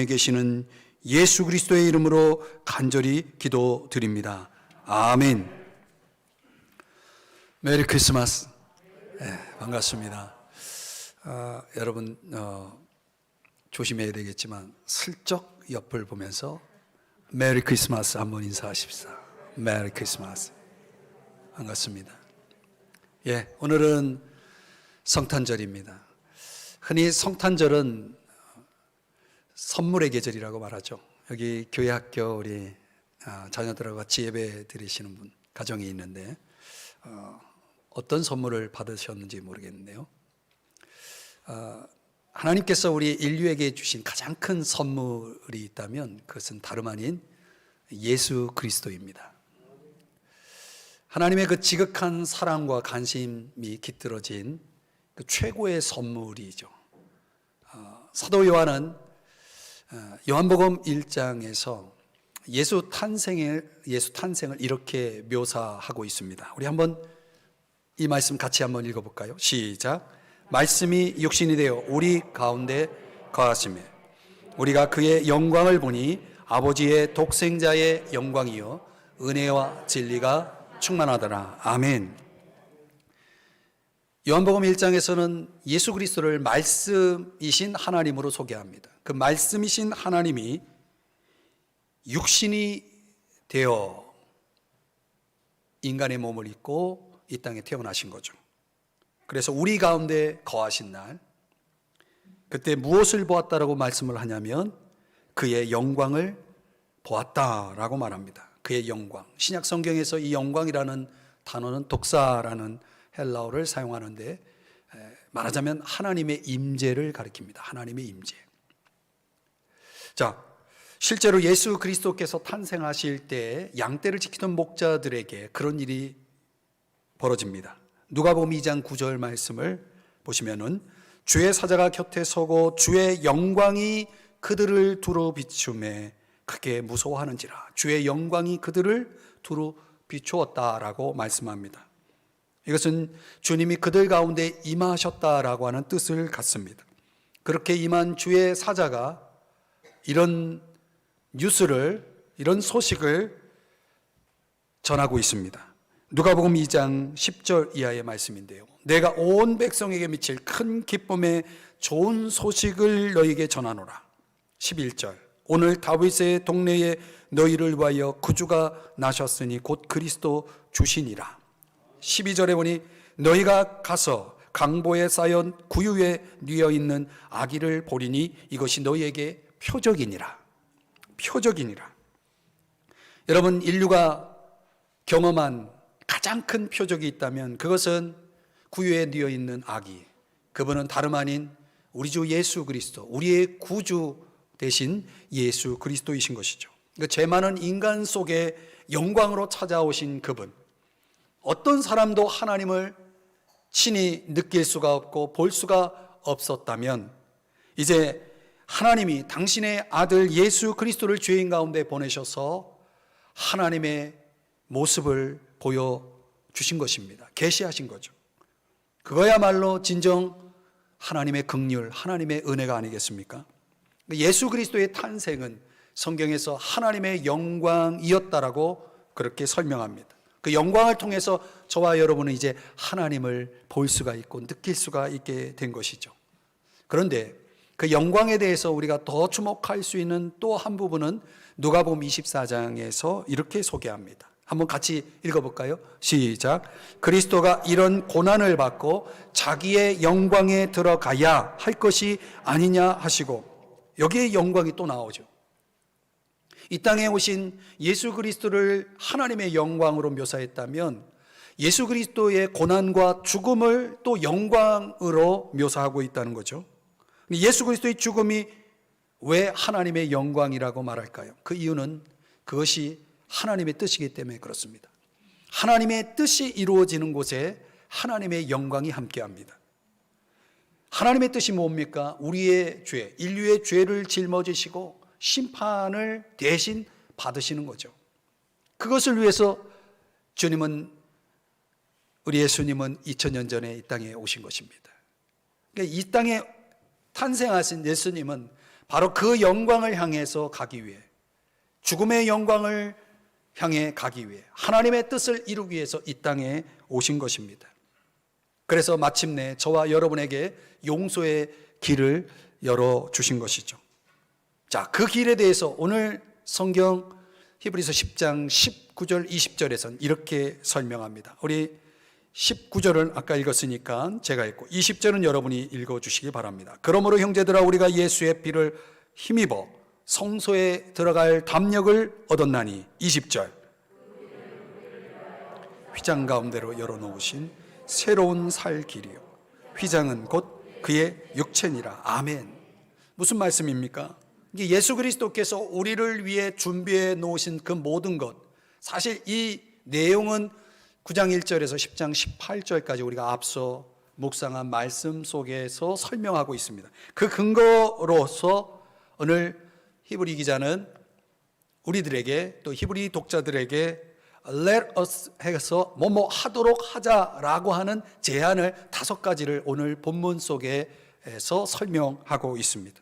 계시는 예수 그리스도의 이름으로 간절히 기도드립니다. 아멘. 메리 크리스마스. 반갑습니다. 여러분 조심해야 되겠지만 슬쩍 옆을 보면서 메리 크리스마스 한번 인사하십시다. 메리 크리스마스. 반갑습니다. 오늘은 성탄절입니다. 흔히 성탄절은 선물의 계절이라고 말하죠. 여기 교회 학교 우리 자녀들하고 같이 예배 드리시는 분 가정이 있는데 어떤 선물을 받으셨는지 모르겠는데요. 하나님께서 우리 인류에게 주신 가장 큰 선물이 있다면 그것은 다름 아닌 예수 그리스도입니다. 하나님의 그 지극한 사랑과 관심이 깃들어진 그 최고의 선물이죠. 사도 요한은 요한복음 1장에서 예수 탄생을 이렇게 묘사하고 있습니다. 우리 한번 이 말씀 같이 한번 읽어볼까요? 시작. 말씀이 육신이 되어 우리 가운데 거하시며 우리가 그의 영광을 보니 아버지의 독생자의 영광이요 은혜와 진리가 충만하더라. 아멘. 요한복음 1장에서는 예수 그리스도를 말씀이신 하나님으로 소개합니다. 그 말씀이신 하나님이 육신이 되어 인간의 몸을 입고 이 땅에 태어나신 거죠. 그래서 우리 가운데 거하신 날, 그때 무엇을 보았다라고 말씀을 하냐면 그의 영광을 보았다라고 말합니다. 그의 영광. 신약 성경에서 이 영광이라는 단어는 독사라는 헬라어를 사용하는데 말하자면 하나님의 임재를 가리킵니다. 하나님의 임재. 자, 실제로 예수 그리스도께서 탄생하실 때 양떼를 지키던 목자들에게 그런 일이 벌어집니다. 누가복음 2장 9절 말씀을 보시면은 주의 사자가 곁에 서고 주의 영광이 그들을 두루 비추매 크게 무서워하는지라. 주의 영광이 그들을 두루 비추었다라고 말씀합니다. 이것은 주님이 그들 가운데 임하셨다라고 하는 뜻을 갖습니다. 그렇게 임한 주의 사자가 이런 뉴스를, 이런 소식을 전하고 있습니다. 누가복음 2장 10절 이하의 말씀인데요. 내가 온 백성에게 미칠 큰 기쁨의 좋은 소식을 너희에게 전하노라. 11절. 오늘 다윗의 동네에 너희를 위하여 구주가 나셨으니 곧 그리스도 주시니라. 12절에 보니 너희가 가서 강보에 쌓여 구유에 뉘어 있는 아기를 보리니 이것이 너희에게 표적이니라. 표적이니라. 여러분, 인류가 경험한 가장 큰 표적이 있다면 그것은 구유에 뉘어 있는 아기, 그분은 다름 아닌 우리 주 예수 그리스도, 우리의 구주 대신 예수 그리스도이신 것이죠. 죄 많은 인간 속에 영광으로 찾아오신 그분, 어떤 사람도 하나님을 친히 느낄 수가 없고 볼 수가 없었다면 이제 하나님이 당신의 아들 예수 그리스도를 죄인 가운데 보내셔서 하나님의 모습을 보여주신 것입니다. 계시하신 거죠. 그거야말로 진정 하나님의 긍휼, 하나님의 은혜가 아니겠습니까? 예수 그리스도의 탄생은 성경에서 하나님의 영광이었다라고 그렇게 설명합니다. 그 영광을 통해서 저와 여러분은 이제 하나님을 볼 수가 있고 느낄 수가 있게 된 것이죠. 그런데 그 영광에 대해서 우리가 더 주목할 수 있는 또 한 부분은 누가복음 24장에서 이렇게 소개합니다. 한번 같이 읽어볼까요? 시작. 그리스도가 이런 고난을 받고 자기의 영광에 들어가야 할 것이 아니냐 하시고, 여기에 영광이 또 나오죠. 이 땅에 오신 예수 그리스도를 하나님의 영광으로 묘사했다면 예수 그리스도의 고난과 죽음을 또 영광으로 묘사하고 있다는 거죠. 예수 그리스도의 죽음이 왜 하나님의 영광이라고 말할까요? 그 이유는 그것이 하나님의 뜻이기 때문에 그렇습니다. 하나님의 뜻이 이루어지는 곳에 하나님의 영광이 함께합니다. 하나님의 뜻이 뭡니까? 우리의 죄, 인류의 죄를 짊어지시고 심판을 대신 받으시는 거죠. 그것을 위해서 우리 예수님은 2000년 전에 이 땅에 오신 것입니다. 그러니까 이 땅에 탄생하신 예수님은 바로 그 영광을 향해서 가기 위해, 죽음의 영광을 향해 가기 위해, 하나님의 뜻을 이루기 위해서 이 땅에 오신 것입니다. 그래서 마침내 저와 여러분에게 용서의 길을 열어주신 것이죠. 자, 그 길에 대해서 오늘 성경 히브리서 10장 19절 20절에서는 이렇게 설명합니다. 우리 19절은 아까 읽었으니까 제가 읽고 20절은 여러분이 읽어주시기 바랍니다. 그러므로 형제들아, 우리가 예수의 피를 힘입어 성소에 들어갈 담력을 얻었나니, 20절, 휘장 가운데로 열어놓으신 새로운 살 길이요, 휘장은 곧 그의 육체니라. 아멘. 무슨 말씀입니까? 이게 예수 그리스도께서 우리를 위해 준비해 놓으신 그 모든 것, 사실 이 내용은 9장 1절에서 10장 18절까지 우리가 앞서 묵상한 말씀 속에서 설명하고 있습니다. 그 근거로서 오늘 히브리 기자는 우리들에게, 또 히브리 독자들에게 Let us 해서 뭐뭐 하도록 하자라고 하는 제안을 5가지를 오늘 본문 속에서 설명하고 있습니다.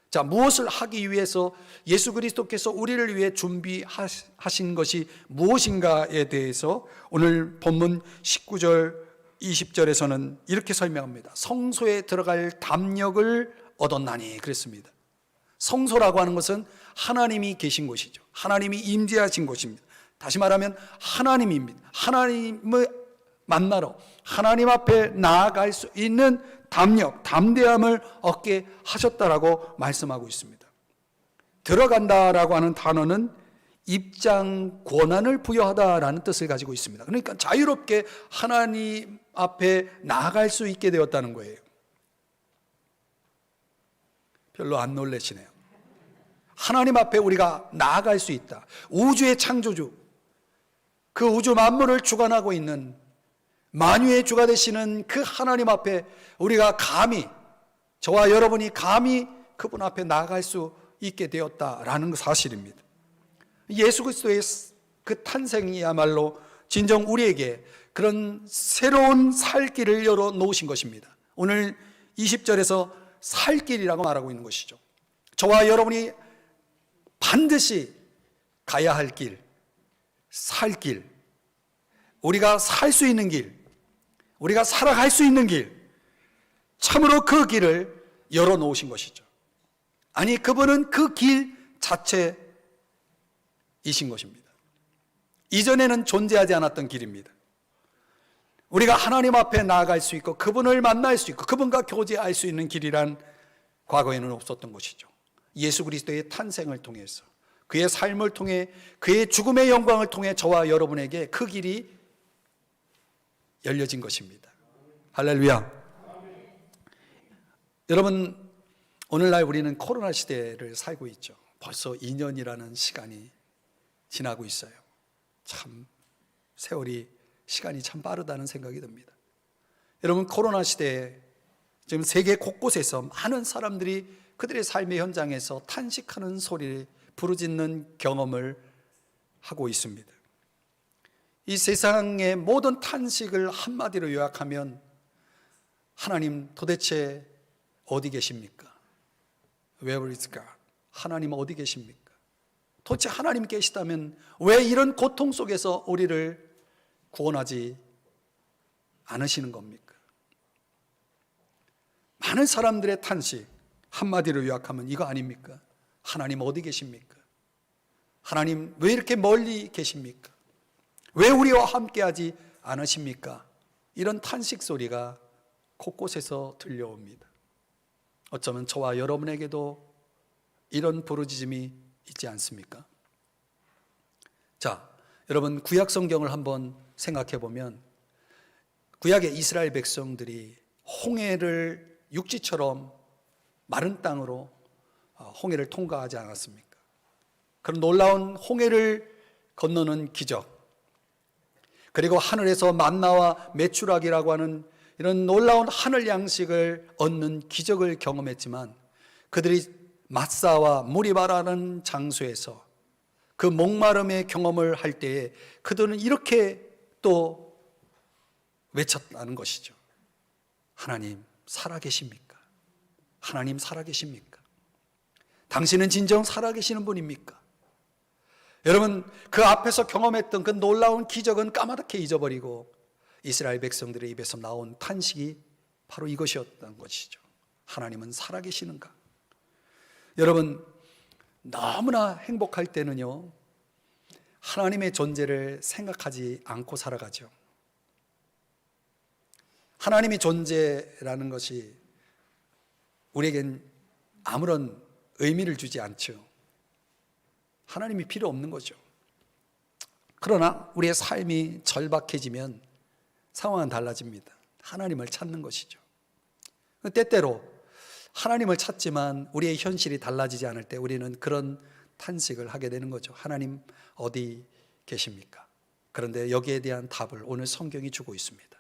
자, 무엇을 하기 위해서 예수 그리스도께서 우리를 위해 준비하신 것이 무엇인가에 대해서 오늘 본문 19절 20절에서는 이렇게 설명합니다. 성소에 들어갈 담력을 얻었나니 그랬습니다. 성소라고 하는 것은 하나님이 계신 곳이죠. 하나님이 임재하신 곳입니다. 다시 말하면 하나님입니다. 하나님을 만나러 하나님 앞에 나아갈 수 있는 담력, 담대함을 얻게 하셨다라고 말씀하고 있습니다. 들어간다라고 하는 단어는 입장 권한을 부여하다라는 뜻을 가지고 있습니다. 그러니까 자유롭게 하나님 앞에 나아갈 수 있게 되었다는 거예요. 별로 안 놀라시네요. 하나님 앞에 우리가 나아갈 수 있다. 우주의 창조주, 그 우주 만물을 주관하고 있는 만유의 주가 되시는 그 하나님 앞에 우리가 감히, 저와 여러분이 감히 그분 앞에 나아갈 수 있게 되었다라는 사실입니다. 예수 그리스도의 그 탄생이야말로 진정 우리에게 그런 새로운 살 길을 열어 놓으신 것입니다. 오늘 20절에서 살 길이라고 말하고 있는 것이죠. 저와 여러분이 반드시 가야 할 길, 살 길, 우리가 살 수 있는 길, 우리가 살아갈 수 있는 길, 참으로 그 길을 열어놓으신 것이죠. 아니, 그분은 그 길 자체이신 것입니다. 이전에는 존재하지 않았던 길입니다. 우리가 하나님 앞에 나아갈 수 있고 그분을 만날 수 있고 그분과 교제할 수 있는 길이란 과거에는 없었던 것이죠. 예수 그리스도의 탄생을 통해서, 그의 삶을 통해, 그의 죽음의 영광을 통해 저와 여러분에게 그 길이 열려진 것입니다. 할렐루야. 여러분, 오늘날 우리는 코로나 시대를 살고 있죠. 벌써 2년이라는 시간이 지나고 있어요. 참 세월이, 시간이 참 빠르다는 생각이 듭니다. 여러분, 코로나 시대에 지금 세계 곳곳에서 많은 사람들이 그들의 삶의 현장에서 탄식하는 소리를 부르짖는 경험을 하고 있습니다. 이 세상의 모든 탄식을 한마디로 요약하면, 하나님 도대체 어디 계십니까? Where is God? 하나님 어디 계십니까? 도대체 하나님 계시다면 왜 이런 고통 속에서 우리를 구원하지 않으시는 겁니까? 많은 사람들의 탄식, 한마디로 요약하면 이거 아닙니까? 하나님 어디 계십니까? 하나님 왜 이렇게 멀리 계십니까? 왜 우리와 함께하지 않으십니까? 이런 탄식 소리가 곳곳에서 들려옵니다. 어쩌면 저와 여러분에게도 이런 부르짖음이 있지 않습니까? 자, 여러분, 구약 성경을 한번 생각해 보면 구약의 이스라엘 백성들이 홍해를 육지처럼 마른 땅으로 홍해를 통과하지 않았습니까? 그런 놀라운 홍해를 건너는 기적, 그리고 하늘에서 만나와 메추라기라고 하는 이런 놀라운 하늘 양식을 얻는 기적을 경험했지만, 그들이 마사와 무리바라는 장소에서 그 목마름의 경험을 할 때에 그들은 이렇게 또 외쳤다는 것이죠. 하나님 살아계십니까? 하나님 살아계십니까? 당신은 진정 살아계시는 분입니까? 여러분, 그 앞에서 경험했던 그 놀라운 기적은 까마득히 잊어버리고 이스라엘 백성들의 입에서 나온 탄식이 바로 이것이었던 것이죠. 하나님은 살아계시는가? 여러분, 너무나 행복할 때는요, 하나님의 존재를 생각하지 않고 살아가죠. 하나님의 존재라는 것이 우리에겐 아무런 의미를 주지 않죠. 하나님이 필요 없는 거죠. 그러나 우리의 삶이 절박해지면 상황은 달라집니다. 하나님을 찾는 것이죠. 때때로 하나님을 찾지만 우리의 현실이 달라지지 않을 때 우리는 그런 탄식을 하게 되는 거죠. 하나님 어디 계십니까? 그런데 여기에 대한 답을 오늘 성경이 주고 있습니다.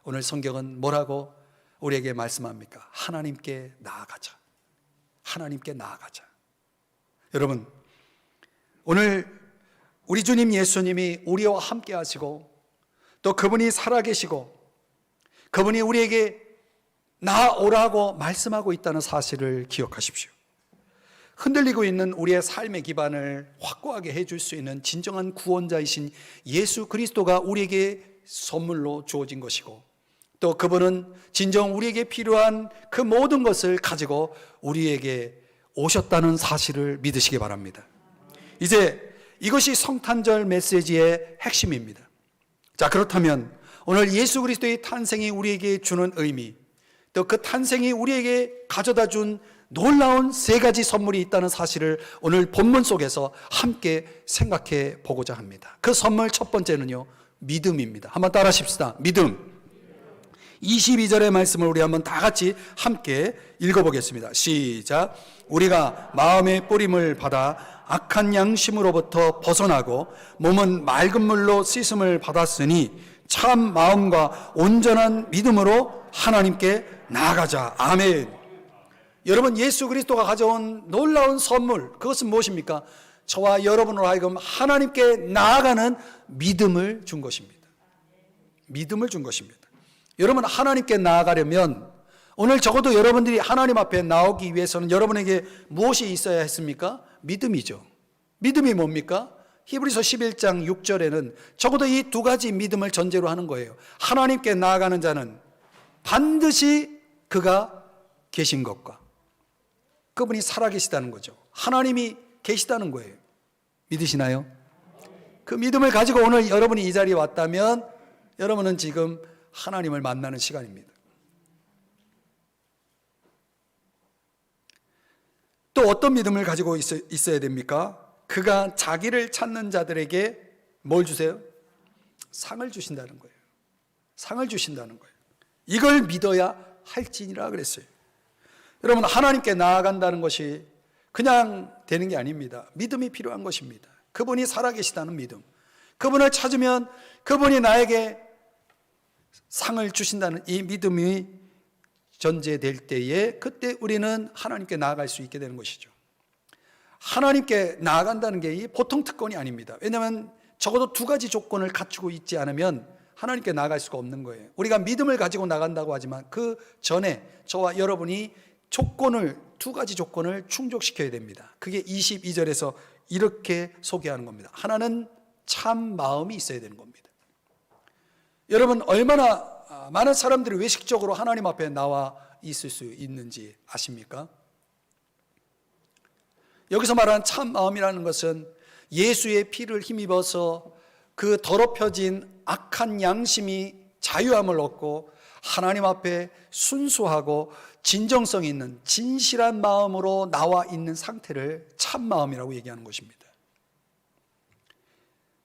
오늘 성경은 뭐라고 우리에게 말씀합니까? 하나님께 나아가자. 하나님께 나아가자. 여러분, 오늘 우리 주님 예수님이 우리와 함께 하시고 또 그분이 살아계시고 그분이 우리에게 나아오라고 말씀하고 있다는 사실을 기억하십시오. 흔들리고 있는 우리의 삶의 기반을 확고하게 해줄 수 있는 진정한 구원자이신 예수 그리스도가 우리에게 선물로 주어진 것이고 또 그분은 진정 우리에게 필요한 그 모든 것을 가지고 우리에게 오셨다는 사실을 믿으시기 바랍니다. 이제 이것이 성탄절 메시지의 핵심입니다. 자, 그렇다면 오늘 예수 그리스도의 탄생이 우리에게 주는 의미, 또 그 탄생이 우리에게 가져다 준 놀라운 세 가지 선물이 있다는 사실을 오늘 본문 속에서 함께 생각해 보고자 합니다. 그 선물 첫 번째는요, 믿음입니다. 한번 따라 하십시다. 믿음. 22절의 말씀을 우리 한번 다 같이 함께 읽어보겠습니다. 시작. 우리가 마음의 뿌림을 받아 악한 양심으로부터 벗어나고 몸은 맑은 물로 씻음을 받았으니 참 마음과 온전한 믿음으로 하나님께 나아가자. 아멘. 여러분, 예수 그리스도가 가져온 놀라운 선물, 그것은 무엇입니까? 저와 여러분으로 하여금 하나님께 나아가는 믿음을 준 것입니다. 믿음을 준 것입니다. 여러분, 하나님께 나아가려면 오늘 적어도 여러분들이 하나님 앞에 나오기 위해서는 여러분에게 무엇이 있어야 했습니까? 믿음이죠. 믿음이 뭡니까? 히브리서 11장 6절에는 적어도 이 두 가지 믿음을 전제로 하는 거예요. 하나님께 나아가는 자는 반드시 그가 계신 것과 그분이 살아계시다는 거죠. 하나님이 계시다는 거예요. 믿으시나요? 그 믿음을 가지고 오늘 여러분이 이 자리에 왔다면 여러분은 지금 하나님을 만나는 시간입니다. 또 어떤 믿음을 가지고 있어야 됩니까? 그가 자기를 찾는 자들에게 뭘 주세요? 상을 주신다는 거예요. 상을 주신다는 거예요. 이걸 믿어야 할지니라 그랬어요. 여러분, 하나님께 나아간다는 것이 그냥 되는 게 아닙니다. 믿음이 필요한 것입니다. 그분이 살아계시다는 믿음. 그분을 찾으면 그분이 나에게 상을 주신다는 이 믿음이 전제될 때에 그때 우리는 하나님께 나아갈 수 있게 되는 것이죠. 하나님께 나아간다는 게 보통 특권이 아닙니다. 왜냐하면 적어도 두 가지 조건을 갖추고 있지 않으면 하나님께 나아갈 수가 없는 거예요. 우리가 믿음을 가지고 나간다고 하지만 그 전에 저와 여러분이 두 가지 조건을 충족시켜야 됩니다. 그게 22절에서 이렇게 소개하는 겁니다. 하나는 참 마음이 있어야 되는 겁니다. 여러분, 얼마나 많은 사람들이 외식적으로 하나님 앞에 나와 있을 수 있는지 아십니까? 여기서 말하는 참 마음이라는 것은 예수의 피를 힘입어서 그 더럽혀진 악한 양심이 자유함을 얻고 하나님 앞에 순수하고 진정성 있는 진실한 마음으로 나와 있는 상태를 참 마음이라고 얘기하는 것입니다.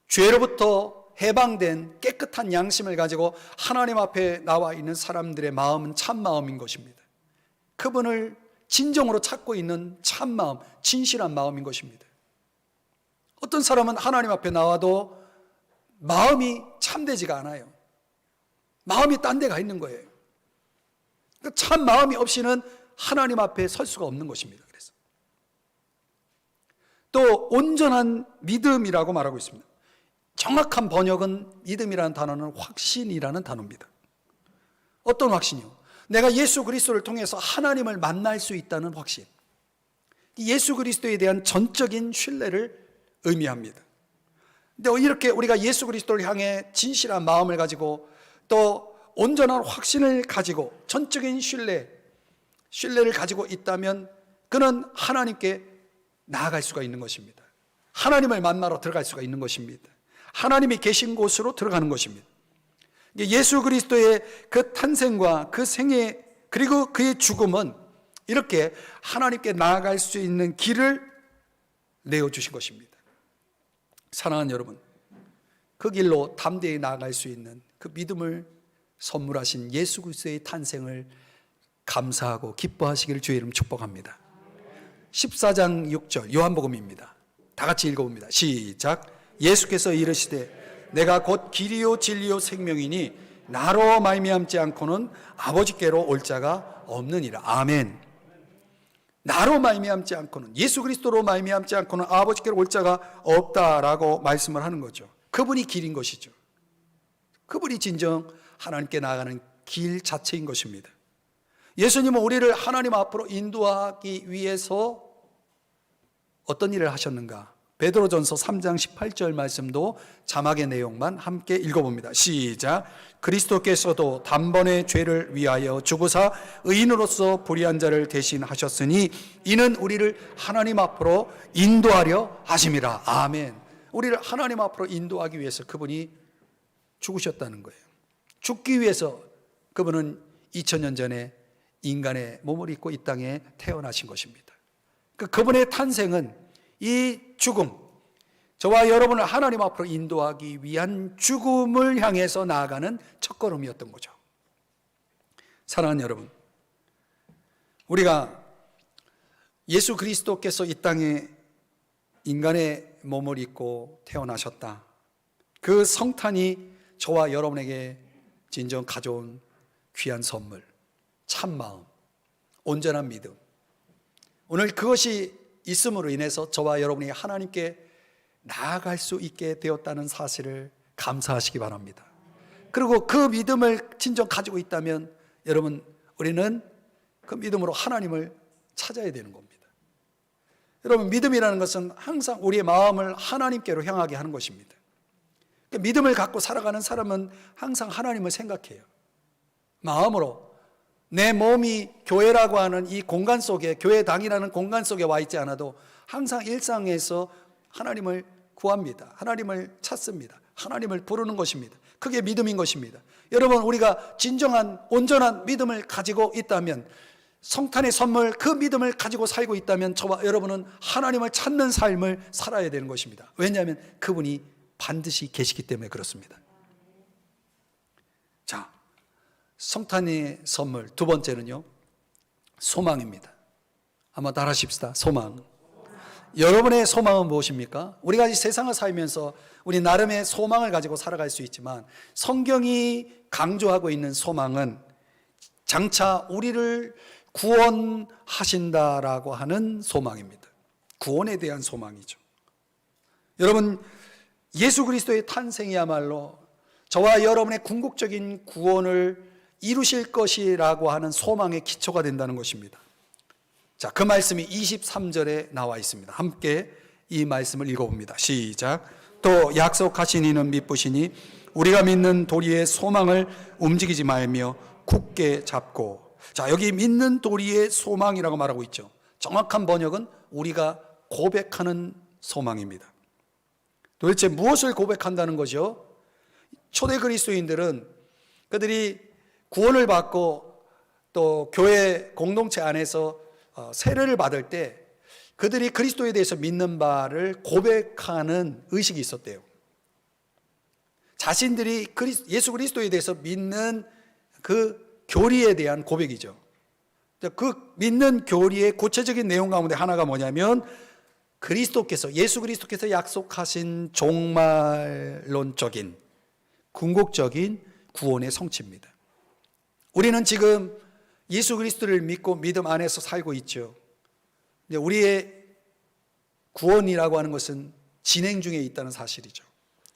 죄로부터 해방된 깨끗한 양심을 가지고 하나님 앞에 나와 있는 사람들의 마음은 참 마음인 것입니다. 그분을 진정으로 찾고 있는 참 마음, 진실한 마음인 것입니다. 어떤 사람은 하나님 앞에 나와도 마음이 참되지가 않아요. 마음이 딴 데 가 있는 거예요. 참 마음이 없이는 하나님 앞에 설 수가 없는 것입니다. 그래서 또 온전한 믿음이라고 말하고 있습니다. 정확한 번역은 믿음이라는 단어는 확신이라는 단어입니다. 어떤 확신이요? 내가 예수 그리스도를 통해서 하나님을 만날 수 있다는 확신. 예수 그리스도에 대한 전적인 신뢰를 의미합니다. 근데 이렇게 우리가 예수 그리스도를 향해 진실한 마음을 가지고 또 온전한 확신을 가지고 전적인 신뢰를 가지고 있다면 그는 하나님께 나아갈 수가 있는 것입니다. 하나님을 만나러 들어갈 수가 있는 것입니다. 하나님이 계신 곳으로 들어가는 것입니다. 예수 그리스도의 그 탄생과 그 생애 그리고 그의 죽음은 이렇게 하나님께 나아갈 수 있는 길을 내어주신 것입니다. 사랑하는 여러분, 그 길로 담대히 나아갈 수 있는 그 믿음을 선물하신 예수 그리스도의 탄생을 감사하고 기뻐하시기를 주의 이름 축복합니다. 14장 6절 요한복음입니다. 다 같이 읽어봅니다. 시작. 예수께서 이르시되 내가 곧 길이요 진리요 생명이니 나로 말미암지 않고는 아버지께로 올 자가 없느니라. 아멘. 나로 말미암지 않고는, 예수 그리스도로 말미암지 않고는 아버지께로 올 자가 없다라고 말씀을 하는 거죠. 그분이 길인 것이죠. 그분이 진정 하나님께 나아가는 길 자체인 것입니다. 예수님은 우리를 하나님 앞으로 인도하기 위해서 어떤 일을 하셨는가? 베드로전서 3장 18절 말씀도 자막의 내용만 함께 읽어봅니다. 시작. 그리스도께서도 단번에 죄를 위하여 죽으사 의인으로서 불의한 자를 대신하셨으니 이는 우리를 하나님 앞으로 인도하려 하심이라. 아멘. 우리를 하나님 앞으로 인도하기 위해서 그분이 죽으셨다는 거예요. 죽기 위해서 그분은 2000년 전에 인간의 몸을 입고 이 땅에 태어나신 것입니다. 그분의 탄생은 이 죽음, 저와 여러분을 하나님 앞으로 인도하기 위한 죽음을 향해서 나아가는 첫걸음이었던 거죠. 사랑하는 여러분, 우리가 예수 그리스도께서 이 땅에 인간의 몸을 입고 태어나셨다, 그 성탄이 저와 여러분에게 진정 가져온 귀한 선물, 참마음, 온전한 믿음, 오늘 그것이 있음으로 인해서 저와 여러분이 하나님께 나아갈 수 있게 되었다는 사실을 감사하시기 바랍니다. 그리고 그 믿음을 진정 가지고 있다면 여러분, 우리는 그 믿음으로 하나님을 찾아야 되는 겁니다. 여러분, 믿음이라는 것은 항상 우리의 마음을 하나님께로 향하게 하는 것입니다. 믿음을 갖고 살아가는 사람은 항상 하나님을 생각해요. 마음으로. 내 몸이 교회라고 하는 이 공간 속에, 교회당이라는 공간 속에 와 있지 않아도 항상 일상에서 하나님을 구합니다. 하나님을 찾습니다. 하나님을 부르는 것입니다. 그게 믿음인 것입니다. 여러분, 우리가 진정한 온전한 믿음을 가지고 있다면, 성탄의 선물 그 믿음을 가지고 살고 있다면 저와 여러분은 하나님을 찾는 삶을 살아야 되는 것입니다. 왜냐하면 그분이 반드시 계시기 때문에 그렇습니다. 자, 성탄의 선물 두 번째는요, 소망입니다. 한번 따라 하십시다. 소망. 여러분의 소망은 무엇입니까? 우리가 이 세상을 살면서 우리 나름의 소망을 가지고 살아갈 수 있지만 성경이 강조하고 있는 소망은 장차 우리를 구원하신다라고 하는 소망입니다. 구원에 대한 소망이죠. 여러분, 예수 그리스도의 탄생이야말로 저와 여러분의 궁극적인 구원을 이루실 것이라고 하는 소망의 기초가 된다는 것입니다. 자, 그 말씀이 23절에 나와 있습니다. 함께 이 말씀을 읽어봅니다. 시작. 또 약속하신 이는 미쁘시니 우리가 믿는 도리의 소망을 움직이지 말며 굳게 잡고. 자, 여기 믿는 도리의 소망이라고 말하고 있죠. 정확한 번역은 우리가 고백하는 소망입니다. 도대체 무엇을 고백한다는 거죠? 초대 그리스도인들은 그들이 구원을 받고 또 교회 공동체 안에서 세례를 받을 때 그들이 그리스도에 대해서 믿는 바를 고백하는 의식이 있었대요. 자신들이 예수 그리스도에 대해서 믿는 그 교리에 대한 고백이죠. 그 믿는 교리의 구체적인 내용 가운데 하나가 뭐냐면 예수 그리스도께서 약속하신 종말론적인 궁극적인 구원의 성취입니다. 우리는 지금 예수 그리스도를 믿고 믿음 안에서 살고 있죠. 우리의 구원이라고 하는 것은 진행 중에 있다는 사실이죠.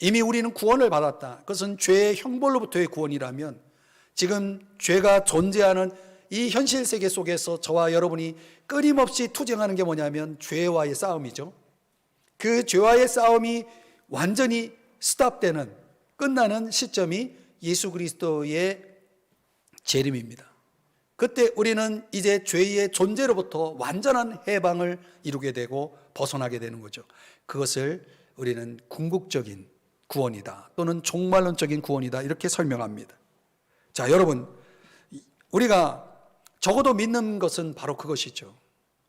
이미 우리는 구원을 받았다. 그것은 죄의 형벌로부터의 구원이라면 지금 죄가 존재하는 이 현실 세계 속에서 저와 여러분이 끊임없이 투쟁하는 게 뭐냐면 죄와의 싸움이죠. 그 죄와의 싸움이 완전히 스탑되는, 끝나는 시점이 예수 그리스도의 재림입니다. 그때 우리는 이제 죄의 존재로부터 완전한 해방을 이루게 되고 벗어나게 되는 거죠. 그것을 우리는 궁극적인 구원이다, 또는 종말론적인 구원이다, 이렇게 설명합니다. 자, 여러분, 우리가 적어도 믿는 것은 바로 그것이죠.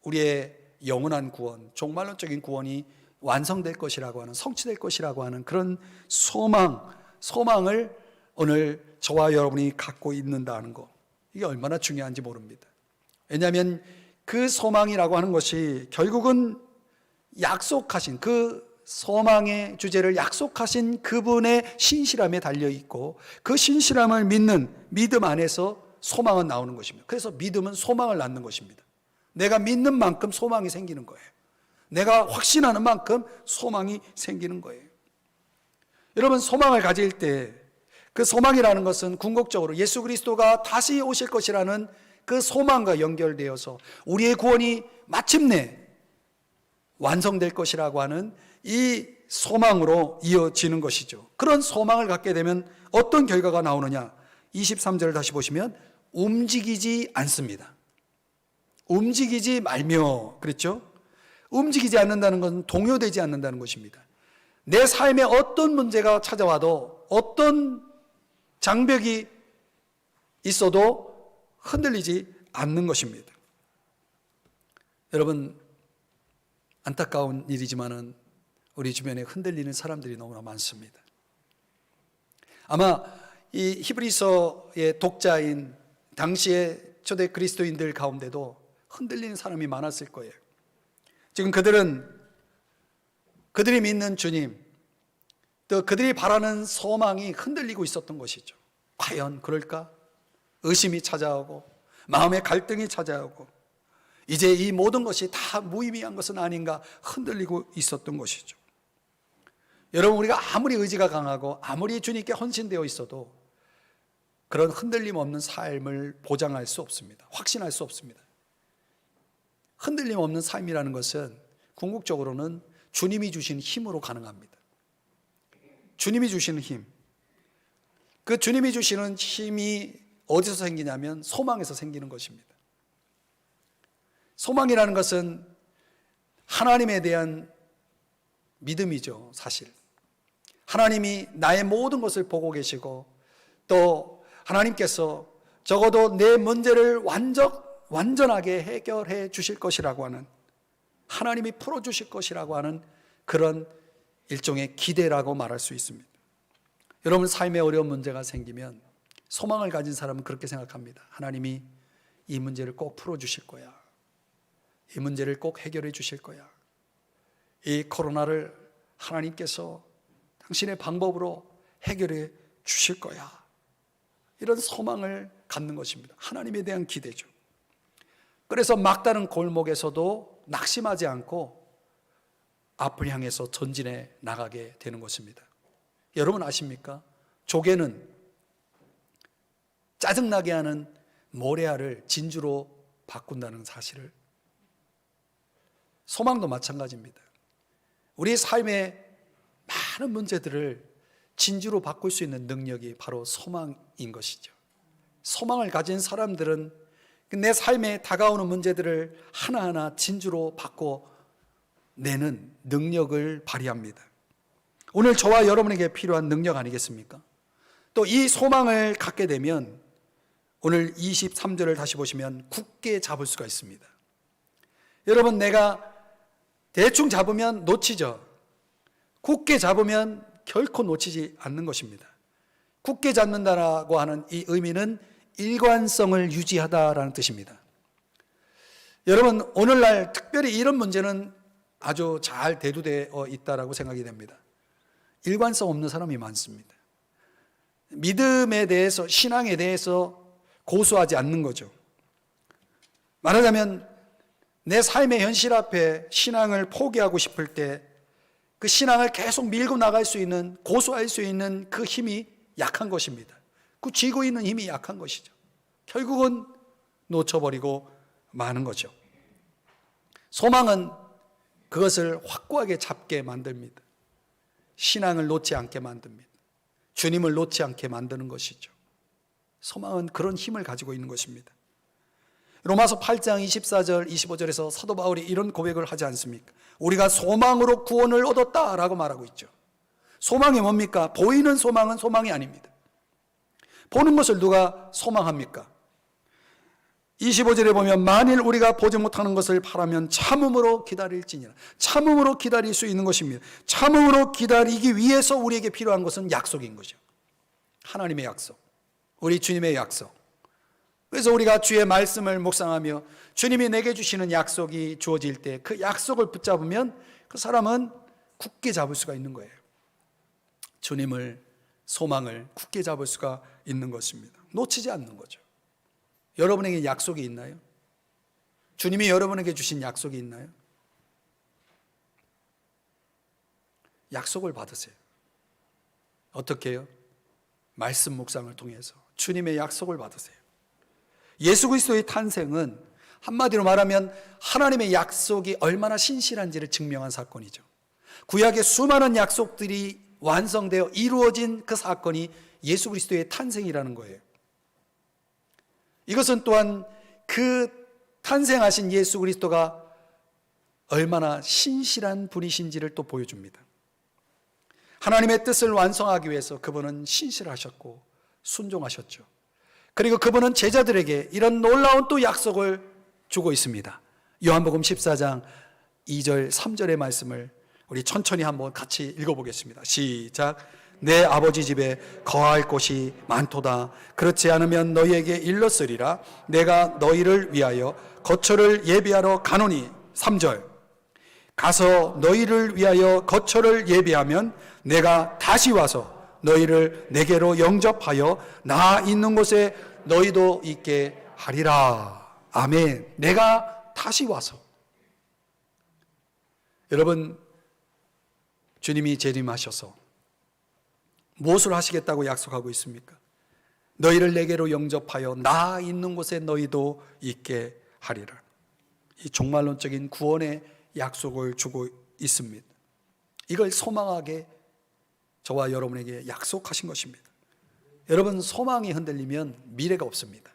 우리의 영원한 구원, 종말론적인 구원이 완성될 것이라고 하는, 성취될 것이라고 하는 그런 소망을 오늘 저와 여러분이 갖고 있는다는 거, 이게 얼마나 중요한지 모릅니다. 왜냐하면 그 소망이라고 하는 것이 결국은 약속하신, 그 소망의 주제를 약속하신 그분의 신실함에 달려있고, 그 신실함을 믿는 믿음 안에서 소망은 나오는 것입니다. 그래서 믿음은 소망을 낳는 것입니다. 내가 믿는 만큼 소망이 생기는 거예요. 내가 확신하는 만큼 소망이 생기는 거예요. 여러분, 소망을 가질 때 그 소망이라는 것은 궁극적으로 예수 그리스도가 다시 오실 것이라는 그 소망과 연결되어서 우리의 구원이 마침내 완성될 것이라고 하는 이 소망으로 이어지는 것이죠. 그런 소망을 갖게 되면 어떤 결과가 나오느냐? 23절을 다시 보시면 움직이지 않습니다. 움직이지 말며, 그랬죠? 움직이지 않는다는 것은 동요되지 않는다는 것입니다. 내 삶에 어떤 문제가 찾아와도, 어떤 장벽이 있어도 흔들리지 않는 것입니다. 여러분, 안타까운 일이지만은 우리 주변에 흔들리는 사람들이 너무나 많습니다. 아마 이 히브리서의 독자인 당시의 초대 그리스도인들 가운데도 흔들리는 사람이 많았을 거예요. 지금 그들이 믿는 주님, 또 그들이 바라는 소망이 흔들리고 있었던 것이죠. 과연 그럴까? 의심이 찾아오고, 마음의 갈등이 찾아오고, 이제 이 모든 것이 다 무의미한 것은 아닌가 흔들리고 있었던 것이죠. 여러분, 우리가 아무리 의지가 강하고 아무리 주님께 헌신되어 있어도 그런 흔들림 없는 삶을 보장할 수 없습니다. 확신할 수 없습니다. 흔들림 없는 삶이라는 것은 궁극적으로는 주님이 주신 힘으로 가능합니다. 주님이 주시는 힘, 그 주님이 주시는 힘이 어디서 생기냐면 소망에서 생기는 것입니다. 소망이라는 것은 하나님에 대한 믿음이죠. 사실 하나님이 나의 모든 것을 보고 계시고, 또 하나님께서 적어도 내 문제를 완전하게 해결해 주실 것이라고 하는, 하나님이 풀어주실 것이라고 하는 그런 일종의 기대라고 말할 수 있습니다. 여러분, 삶에 어려운 문제가 생기면 소망을 가진 사람은 그렇게 생각합니다. 하나님이 이 문제를 꼭 풀어주실 거야. 이 문제를 꼭 해결해 주실 거야. 이 코로나를 하나님께서 당신의 방법으로 해결해 주실 거야. 이런 소망을 갖는 것입니다. 하나님에 대한 기대죠. 그래서 막다른 골목에서도 낙심하지 않고 앞을 향해서 전진해 나가게 되는 것입니다. 여러분 아십니까? 조개는 짜증나게 하는 모래알을 진주로 바꾼다는 사실을. 소망도 마찬가지입니다. 우리 삶의 많은 문제들을 진주로 바꿀 수 있는 능력이 바로 소망인 것이죠. 소망을 가진 사람들은 내 삶에 다가오는 문제들을 하나하나 진주로 바꿔내는 능력을 발휘합니다. 오늘 저와 여러분에게 필요한 능력 아니겠습니까? 또 이 소망을 갖게 되면 오늘 23절을 다시 보시면 굳게 잡을 수가 있습니다. 여러분, 내가 대충 잡으면 놓치죠. 굳게 잡으면 결코 놓치지 않는 것입니다. 굳게 잡는다라고 하는 이 의미는 일관성을 유지하다라는 뜻입니다. 여러분, 오늘날 특별히 이런 문제는 아주 잘 대두되어 있다라고 생각이 됩니다. 일관성 없는 사람이 많습니다. 믿음에 대해서, 신앙에 대해서 고수하지 않는 거죠. 말하자면 내 삶의 현실 앞에 신앙을 포기하고 싶을 때 그 신앙을 계속 밀고 나갈 수 있는, 고수할 수 있는 그 힘이 약한 것입니다. 그 쥐고 있는 힘이 약한 것이죠. 결국은 놓쳐버리고 마는 거죠. 소망은 그것을 확고하게 잡게 만듭니다. 신앙을 놓지 않게 만듭니다. 주님을 놓지 않게 만드는 것이죠. 소망은 그런 힘을 가지고 있는 것입니다. 로마서 8장 24절 25절에서 사도 바울이 이런 고백을 하지 않습니까? 우리가 소망으로 구원을 얻었다라고 말하고 있죠. 소망이 뭡니까? 보이는 소망은 소망이 아닙니다. 보는 것을 누가 소망합니까? 25절에 보면 만일 우리가 보지 못하는 것을 바라면 참음으로 기다릴지니라. 참음으로 기다릴 수 있는 것입니다. 참음으로 기다리기 위해서 우리에게 필요한 것은 약속인 거죠. 하나님의 약속, 우리 주님의 약속. 그래서 우리가 주의 말씀을 묵상하며 주님이 내게 주시는 약속이 주어질 때 그 약속을 붙잡으면 그 사람은 굳게 잡을 수가 있는 거예요. 주님을, 소망을 굳게 잡을 수가 있는 것입니다. 놓치지 않는 거죠. 여러분에게 약속이 있나요? 주님이 여러분에게 주신 약속이 있나요? 약속을 받으세요. 어떻게 해요? 말씀 묵상을 통해서 주님의 약속을 받으세요. 예수 그리스도의 탄생은 한마디로 말하면 하나님의 약속이 얼마나 신실한지를 증명한 사건이죠. 구약의 수많은 약속들이 완성되어 이루어진 그 사건이 예수 그리스도의 탄생이라는 거예요. 이것은 또한 그 탄생하신 예수 그리스도가 얼마나 신실한 분이신지를 또 보여줍니다. 하나님의 뜻을 완성하기 위해서 그분은 신실하셨고 순종하셨죠. 그리고 그분은 제자들에게 이런 놀라운 또 약속을 주고 있습니다. 요한복음 14장 2절 3절의 말씀을 우리 천천히 한번 같이 읽어보겠습니다. 시작. 내 아버지 집에 거할 곳이 많도다. 그렇지 않으면 너희에게 일렀으리라. 내가 너희를 위하여 거처를 예비하러 가노니. 3절. 가서 너희를 위하여 거처를 예비하면 내가 다시 와서 너희를 내게로 영접하여 나 있는 곳에 너희도 있게 하리라. 아멘. 내가 다시 와서. 여러분, 주님이 재림하셔서 무엇을 하시겠다고 약속하고 있습니까? 너희를 내게로 영접하여 나 있는 곳에 너희도 있게 하리라. 이 종말론적인 구원의 약속을 주고 있습니다. 이걸 소망하게 저와 여러분에게 약속하신 것입니다. 여러분, 소망이 흔들리면 미래가 없습니다.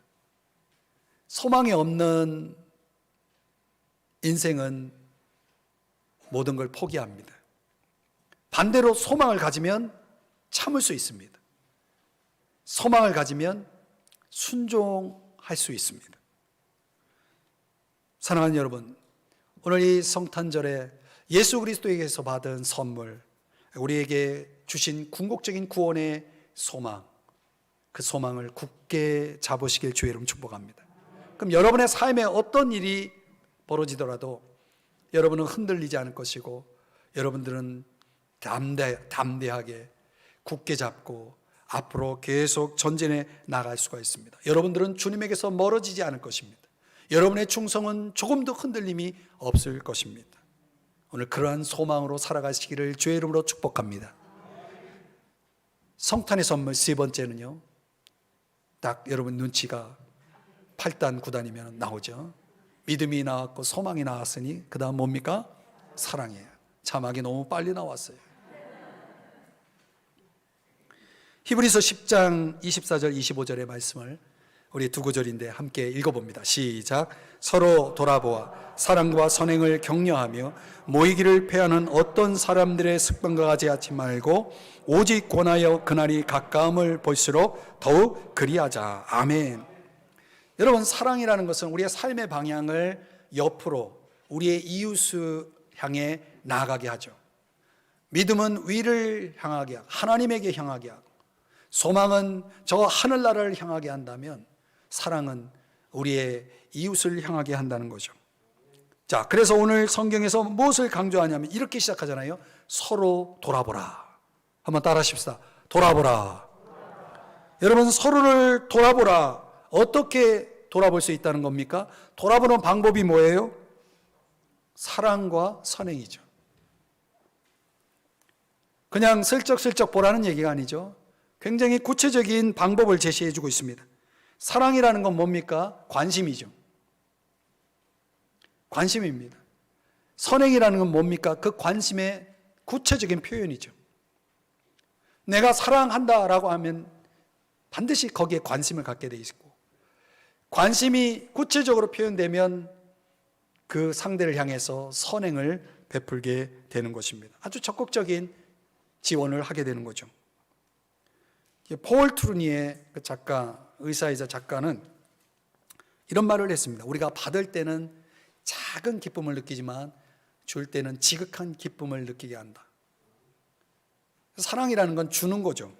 소망이 없는 인생은 모든 걸 포기합니다. 반대로 소망을 가지면 참을 수 있습니다. 소망을 가지면 순종할 수 있습니다. 사랑하는 여러분, 오늘 이 성탄절에 예수 그리스도에게서 받은 선물, 우리에게 주신 궁극적인 구원의 소망, 그 소망을 굳게 잡으시길 주의 이름 축복합니다. 그럼 여러분의 삶에 어떤 일이 벌어지더라도 여러분은 흔들리지 않을 것이고 여러분들은 담대하게 굳게 잡고 앞으로 계속 전진해 나갈 수가 있습니다. 여러분들은 주님에게서 멀어지지 않을 것입니다. 여러분의 충성은 조금도 흔들림이 없을 것입니다. 오늘 그러한 소망으로 살아가시기를 주의 이름으로 축복합니다. 성탄의 선물 세 번째는요, 딱 여러분 눈치가 8단 9단이면 나오죠. 믿음이 나왔고 소망이 나왔으니 그 다음 뭡니까? 사랑이에요. 자막이 너무 빨리 나왔어요. 히브리서 10장 24절 25절의 말씀을 우리 두 구절인데 함께 읽어봅니다. 시작. 서로 돌아보아 사랑과 선행을 격려하며 모이기를 패하는 어떤 사람들의 습관과 같이 하지 말고 오직 권하여 그날이 가까움을 볼수록 더욱 그리하자. 아멘. 여러분, 사랑이라는 것은 우리의 삶의 방향을 옆으로 우리의 이웃을 향해 나아가게 하죠. 믿음은 위를 향하게 하고 하나님에게 향하게 하고, 소망은 저 하늘나라를 향하게 한다면 사랑은 우리의 이웃을 향하게 한다는 거죠. 자, 그래서 오늘 성경에서 무엇을 강조하냐면 이렇게 시작하잖아요. 서로 돌아보라. 한번 따라 하십시다. 돌아보라. 여러분, 서로를 돌아보라. 어떻게 돌아볼 수 있다는 겁니까? 돌아보는 방법이 뭐예요? 사랑과 선행이죠. 그냥 슬쩍슬쩍 보라는 얘기가 아니죠. 굉장히 구체적인 방법을 제시해 주고 있습니다. 사랑이라는 건 뭡니까? 관심이죠. 관심입니다. 선행이라는 건 뭡니까? 그 관심의 구체적인 표현이죠. 내가 사랑한다라고 하면 반드시 거기에 관심을 갖게 돼 있고, 관심이 구체적으로 표현되면 그 상대를 향해서 선행을 베풀게 되는 것입니다. 아주 적극적인 지원을 하게 되는 거죠. 폴 트루니의 그 작가, 의사이자 작가는 이런 말을 했습니다. 우리가 받을 때는 작은 기쁨을 느끼지만 줄 때는 지극한 기쁨을 느끼게 한다. 사랑이라는 건 주는 거죠.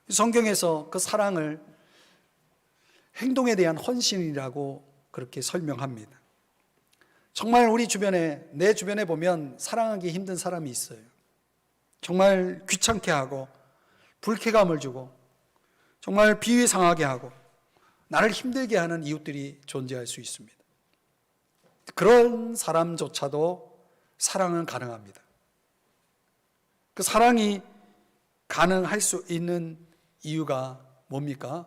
성경에서 그 사랑을 행동에 대한 헌신이라고 그렇게 설명합니다. 정말 우리 주변에, 내 주변에 보면 사랑하기 힘든 사람이 있어요. 정말 귀찮게 하고 불쾌감을 주고 정말 비위상하게 하고 나를 힘들게 하는 이웃들이 존재할 수 있습니다. 그런 사람조차도 사랑은 가능합니다. 그 사랑이 가능할 수 있는 이유가 뭡니까?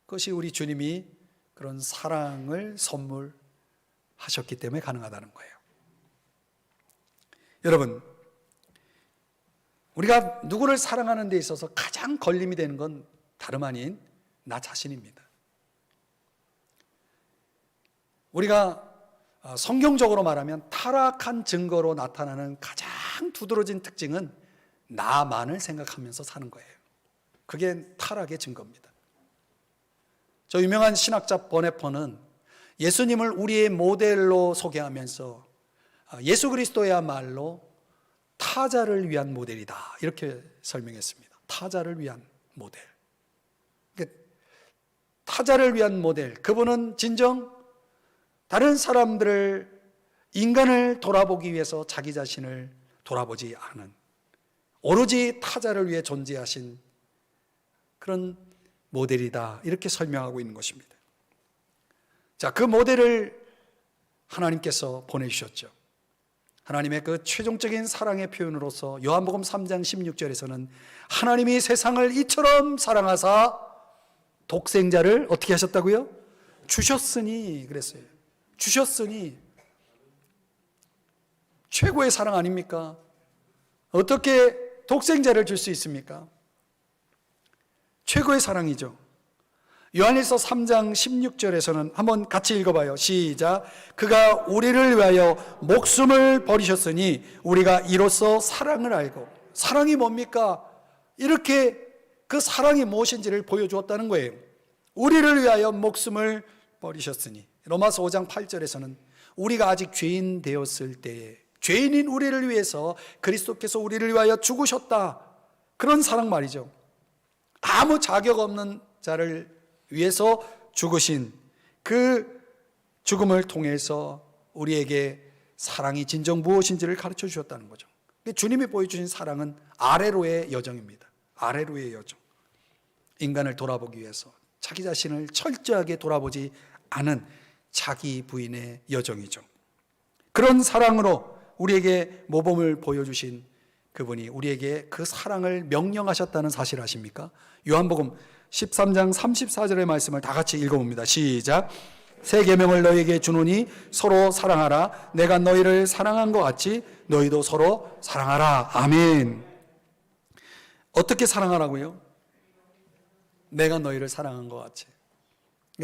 그것이 우리 주님이 그런 사랑을 선물하셨기 때문에 가능하다는 거예요. 여러분, 우리가 누구를 사랑하는 데 있어서 가장 걸림이 되는 건 다름 아닌 나 자신입니다. 우리가 성경적으로 말하면 타락한 증거로 나타나는 가장 두드러진 특징은 나만을 생각하면서 사는 거예요. 그게 타락의 증거입니다. 저 유명한 신학자 버네퍼는 예수님을 우리의 모델로 소개하면서 예수 그리스도야말로 타자를 위한 모델이다, 이렇게 설명했습니다. 타자를 위한 모델. 타자를 위한 모델, 그분은 진정 다른 사람들을, 인간을 돌아보기 위해서 자기 자신을 돌아보지 않은, 오로지 타자를 위해 존재하신 그런 모델이다, 이렇게 설명하고 있는 것입니다. 자, 그 모델을 하나님께서 보내주셨죠. 하나님의 그 최종적인 사랑의 표현으로서 요한복음 3장 16절에서는 하나님이 세상을 이처럼 사랑하사 독생자를 어떻게 하셨다고요? 주셨으니 그랬어요. 주셨으니. 최고의 사랑 아닙니까? 어떻게 독생자를 줄 수 있습니까? 최고의 사랑이죠. 요한일서 3장 16절에서는 한번 같이 읽어봐요. 시작. 그가 우리를 위하여 목숨을 버리셨으니 우리가 이로써 사랑을 알고. 사랑이 뭡니까? 이렇게 그 사랑이 무엇인지를 보여주었다는 거예요. 우리를 위하여 목숨을 버리셨으니. 로마서 5장 8절에서는 우리가 아직 죄인 되었을 때에 죄인인 우리를 위해서 그리스도께서 우리를 위하여 죽으셨다, 그런 사랑 말이죠. 아무 자격 없는 자를 위해서 죽으신 그 죽음을 통해서 우리에게 사랑이 진정 무엇인지를 가르쳐 주셨다는 거죠. 주님이 보여주신 사랑은 아래로의 여정입니다. 아래로의 여정. 인간을 돌아보기 위해서 자기 자신을 철저하게 돌아보지 않은 자기 부인의 여정이죠. 그런 사랑으로 우리에게 모범을 보여주신 그분이 우리에게 그 사랑을 명령하셨다는 사실 아십니까? 요한복음 13장 34절의 말씀을 다 같이 읽어봅니다. 시작. 새 계명을 너희에게 주노니 서로 사랑하라. 내가 너희를 사랑한 것 같이 너희도 서로 사랑하라. 아멘. 어떻게 사랑하라고요? 내가 너희를 사랑한 것 같이.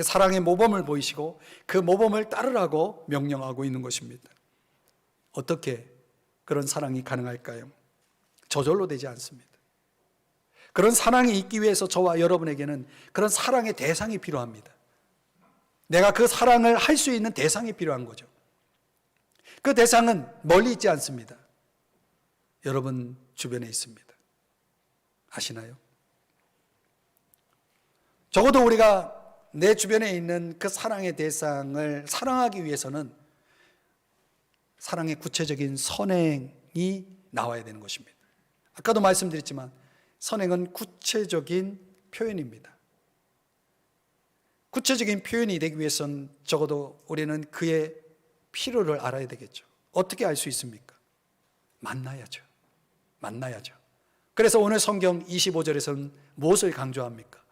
사랑의 모범을 보이시고 그 모범을 따르라고 명령하고 있는 것입니다. 어떻게 그런 사랑이 가능할까요? 저절로 되지 않습니다. 그런 사랑이 있기 위해서 저와 여러분에게는 그런 사랑의 대상이 필요합니다. 내가 그 사랑을 할 수 있는 대상이 필요한 거죠. 그 대상은 멀리 있지 않습니다. 여러분 주변에 있습니다. 아시나요? 적어도 우리가 내 주변에 있는 그 사랑의 대상을 사랑하기 위해서는 사랑의 구체적인 선행이 나와야 되는 것입니다. 아까도 말씀드렸지만 선행은 구체적인 표현입니다. 구체적인 표현이 되기 위해서는 적어도 우리는 그의 필요를 알아야 되겠죠. 어떻게 알 수 있습니까? 만나야죠. 만나야죠. 그래서 오늘 성경 25절에서는 무엇을 강조합니까?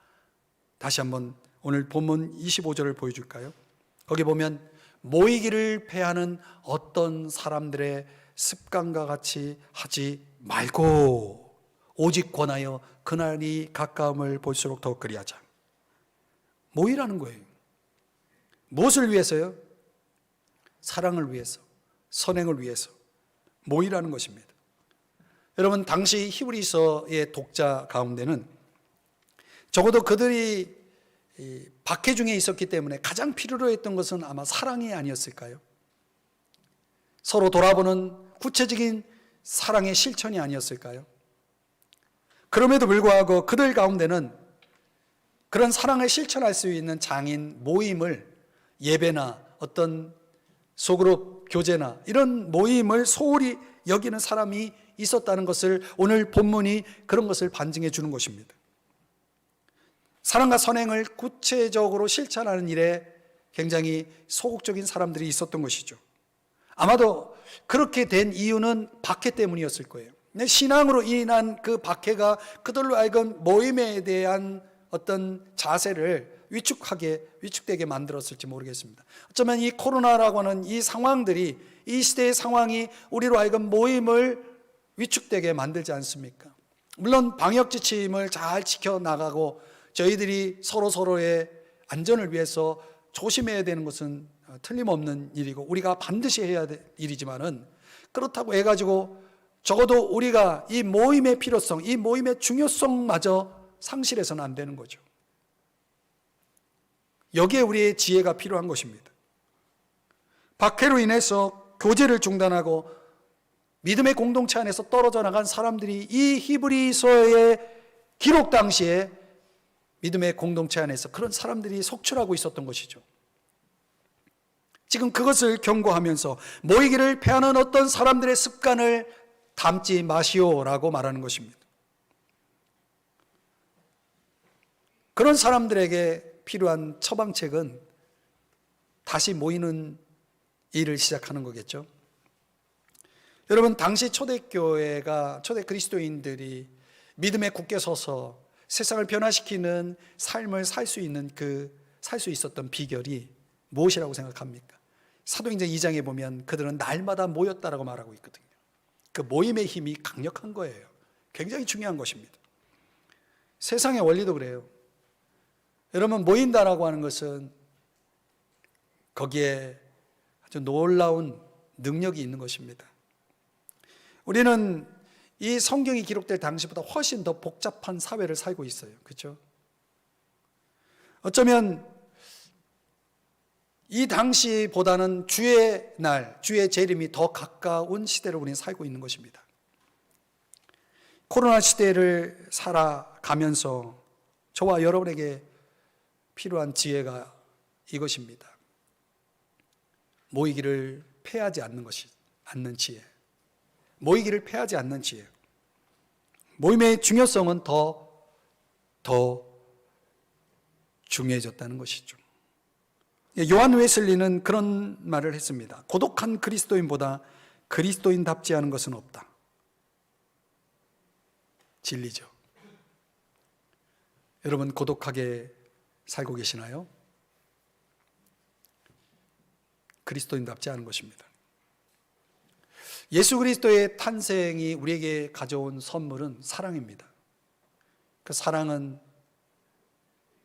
다시 한번 오늘 본문 25절을 보여줄까요? 거기 보면 모이기를 패하는 어떤 사람들의 습관과 같이 하지 말고 오직 권하여 그날이 가까움을 볼수록 더욱 그리하자. 모이라는 거예요. 무엇을 위해서요? 사랑을 위해서, 선행을 위해서 모이라는 것입니다. 여러분, 당시 히브리서의 독자 가운데는 적어도 그들이 박해 중에 있었기 때문에 가장 필요로 했던 것은 아마 사랑이 아니었을까요? 서로 돌아보는 구체적인 사랑의 실천이 아니었을까요? 그럼에도 불구하고 그들 가운데는 그런 사랑을 실천할 수 있는 장인 모임을, 예배나 어떤 소그룹 교제나 이런 모임을 소홀히 여기는 사람이 있었다는 것을 오늘 본문이 그런 것을 반증해 주는 것입니다. 사랑과 선행을 구체적으로 실천하는 일에 굉장히 소극적인 사람들이 있었던 것이죠. 아마도 그렇게 된 이유는 박해 때문이었을 거예요. 신앙으로 인한 그 박해가 그들로 하여금 모임에 대한 어떤 자세를 위축되게 만들었을지 모르겠습니다. 어쩌면 이 코로나라고 하는 이 상황들이, 이 시대의 상황이 우리로 하여금 모임을 위축되게 만들지 않습니까? 물론 방역 지침을 잘 지켜나가고 저희들이 서로의 안전을 위해서 조심해야 되는 것은 틀림없는 일이고 우리가 반드시 해야 될 일이지만은, 그렇다고 해가지고 적어도 우리가 이 모임의 필요성, 이 모임의 중요성마저 상실해서는 안 되는 거죠. 여기에 우리의 지혜가 필요한 것입니다. 박해로 인해서 교제를 중단하고 믿음의 공동체 안에서 떨어져 나간 사람들이 이 히브리서의 기록 당시에 믿음의 공동체 안에서 그런 사람들이 속출하고 있었던 것이죠. 지금 그것을 경고하면서 모이기를 패하는 어떤 사람들의 습관을 담지 마시오라고 말하는 것입니다. 그런 사람들에게 필요한 처방책은 다시 모이는 일을 시작하는 거겠죠. 여러분, 당시 초대교회가, 초대 그리스도인들이 믿음에 굳게 서서 세상을 변화시키는 삶을 살 수 있었던 비결이 무엇이라고 생각합니까? 사도행전 2장에 보면 그들은 날마다 모였다라고 말하고 있거든요. 그 모임의 힘이 강력한 거예요. 굉장히 중요한 것입니다. 세상의 원리도 그래요. 여러분, 모인다라고 하는 것은 거기에 아주 놀라운 능력이 있는 것입니다. 우리는 이 성경이 기록될 당시보다 훨씬 더 복잡한 사회를 살고 있어요. 그렇죠? 어쩌면 이 당시보다는 주의 날, 주의 재림이 더 가까운 시대를 우리는 살고 있는 것입니다. 코로나 시대를 살아가면서 저와 여러분에게 필요한 지혜가 이것입니다. 모이기를 패하지 않는 지혜. 모이기를 패하지 않는 지혜. 모임의 중요성은 더 중요해졌다는 것이죠. 요한 웨슬리는 그런 말을 했습니다. 고독한 그리스도인보다 그리스도인답지 않은 것은 없다. 진리죠. 여러분, 고독하게 살고 계시나요? 그리스도인답지 않은 것입니다. 예수 그리스도의 탄생이 우리에게 가져온 선물은 사랑입니다. 그 사랑은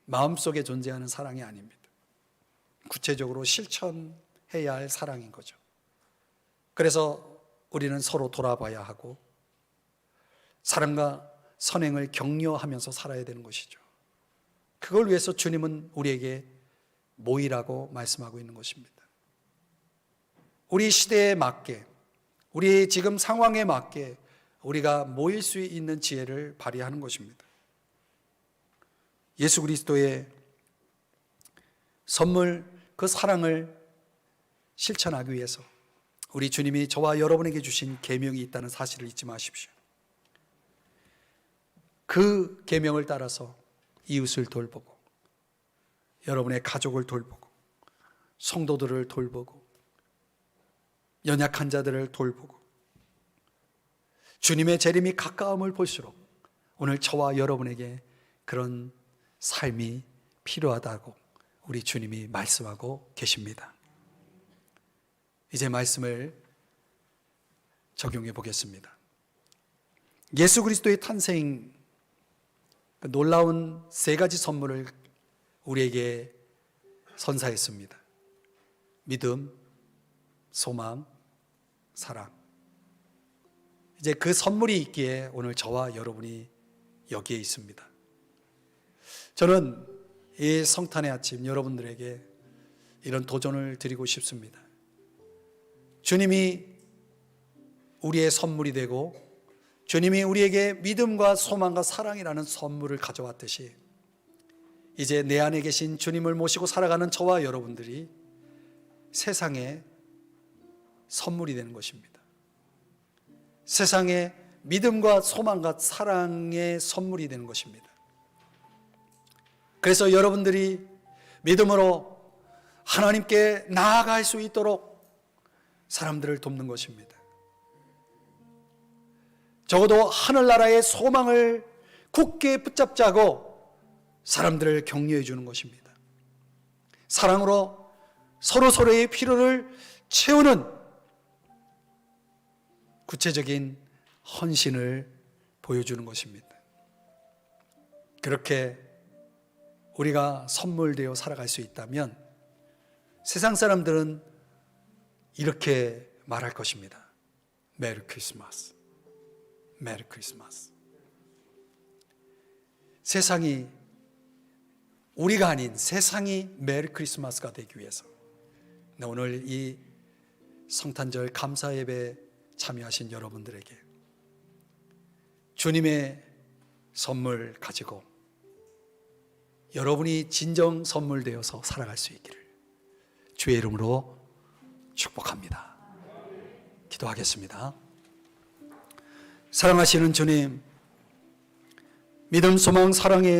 마음속에 존재하는 사랑이 아닙니다. 구체적으로 실천해야 할 사랑인 거죠. 그래서 우리는 서로 돌아봐야 하고 사랑과 선행을 격려하면서 살아야 되는 것이죠. 그걸 위해서 주님은 우리에게 모이라고 말씀하고 있는 것입니다. 우리 시대에 맞게, 우리 지금 상황에 맞게 우리가 모일 수 있는 지혜를 발휘하는 것입니다. 예수 그리스도의 선물, 그 사랑을 실천하기 위해서 우리 주님이 저와 여러분에게 주신 계명이 있다는 사실을 잊지 마십시오. 그 계명을 따라서 이웃을 돌보고, 여러분의 가족을 돌보고, 성도들을 돌보고, 연약한 자들을 돌보고, 주님의 재림이 가까움을 볼수록 오늘 저와 여러분에게 그런 삶이 필요하다고 우리 주님이 말씀하고 계십니다. 이제 말씀을 적용해 보겠습니다. 예수 그리스도의 탄생, 놀라운 세 가지 선물을 우리에게 선사했습니다. 믿음, 소망, 사랑. 이제 그 선물이 있기에 오늘 저와 여러분이 여기에 있습니다. 저는 이 성탄의 아침 여러분들에게 이런 도전을 드리고 싶습니다. 주님이 우리의 선물이 되고 주님이 우리에게 믿음과 소망과 사랑이라는 선물을 가져왔듯이 이제 내 안에 계신 주님을 모시고 살아가는 저와 여러분들이 세상에 선물이 되는 것입니다. 세상에 믿음과 소망과 사랑의 선물이 되는 것입니다. 그래서 여러분들이 믿음으로 하나님께 나아갈 수 있도록 사람들을 돕는 것입니다. 적어도 하늘나라의 소망을 굳게 붙잡자고 사람들을 격려해 주는 것입니다. 사랑으로 서로서로의 필요를 채우는 구체적인 헌신을 보여주는 것입니다. 그렇게 우리가 선물되어 살아갈 수 있다면 세상 사람들은 이렇게 말할 것입니다. 메리 크리스마스, 메리 크리스마스. 세상이, 우리가 아닌 세상이 메리 크리스마스가 되기 위해서 오늘 이 성탄절 감사 예배에 참여하신 여러분들에게 주님의 선물 가지고 여러분이 진정 선물되어서 살아갈 수 있기를 주의 이름으로 축복합니다. 기도하겠습니다. 사랑하시는 주님, 믿음, 소망, 사랑의